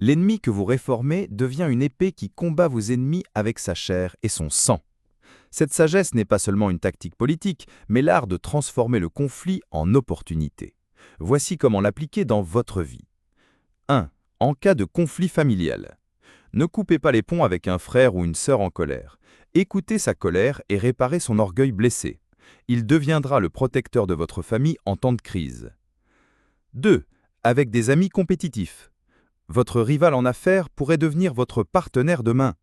L'ennemi que vous réformez devient une épée qui combat vos ennemis avec sa chair et son sang. Cette sagesse n'est pas seulement une tactique politique, mais l'art de transformer le conflit en opportunité. Voici comment l'appliquer dans votre vie. 1. En cas de conflit familial. Ne coupez pas les ponts avec un frère ou une sœur en colère. Écoutez sa colère et réparez son orgueil blessé. Il deviendra le protecteur de votre famille en temps de crise. 2. Avec des amis compétitifs. Votre rival en affaires pourrait devenir votre partenaire demain.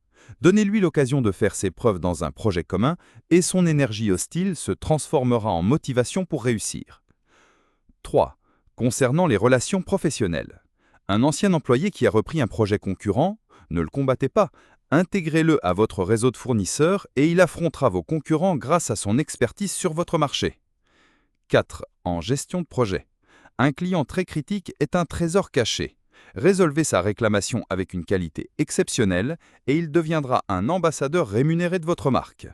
Donnez-lui l'occasion de faire ses preuves dans un projet commun et son énergie hostile se transformera en motivation pour réussir. 3. Concernant les relations professionnelles. Un ancien employé qui a repris un projet concurrent, ne le combattez pas, intégrez-le à votre réseau de fournisseurs et il affrontera vos concurrents grâce à son expertise sur votre marché. 4. En gestion de projet. Un client très critique est un trésor caché. Résolvez sa réclamation avec une qualité exceptionnelle et il deviendra un ambassadeur rémunéré de votre marque.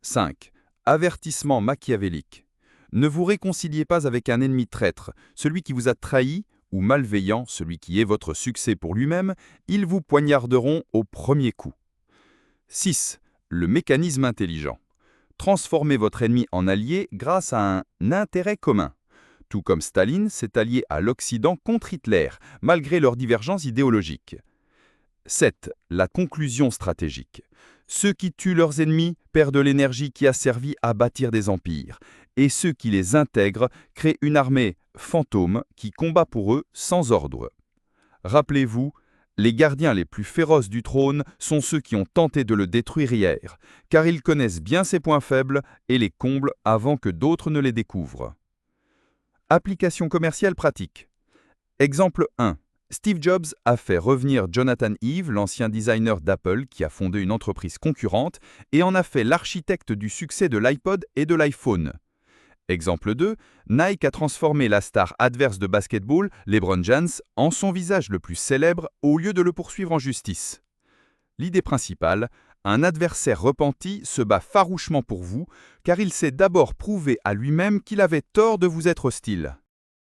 5. Avertissement machiavélique. Ne vous réconciliez pas avec un ennemi traître, celui qui vous a trahi, ou malveillant, celui qui est votre succès pour lui-même, ils vous poignarderont au premier coup. 6. Le mécanisme intelligent. Transformez votre ennemi en allié grâce à un intérêt commun. Tout comme Staline s'est allié à l'Occident contre Hitler, malgré leurs divergences idéologiques. 7. La conclusion stratégique. Ceux qui tuent leurs ennemis perdent l'énergie qui a servi à bâtir des empires, et ceux qui les intègrent créent une armée fantôme qui combat pour eux sans ordre. Rappelez-vous, les gardiens les plus féroces du trône sont ceux qui ont tenté de le détruire hier, car ils connaissent bien ses points faibles et les comblent avant que d'autres ne les découvrent. Application commerciale pratique. Exemple 1. Steve Jobs a fait revenir Jonathan Ive, l'ancien designer d'Apple qui a fondé une entreprise concurrente, et en a fait l'architecte du succès de l'iPod et de l'iPhone. Exemple 2. Nike a transformé la star adverse de basketball, LeBron James, en son visage le plus célèbre au lieu de le poursuivre en justice. L'idée principale, un adversaire repenti se bat farouchement pour vous, car il s'est d'abord prouvé à lui-même qu'il avait tort de vous être hostile.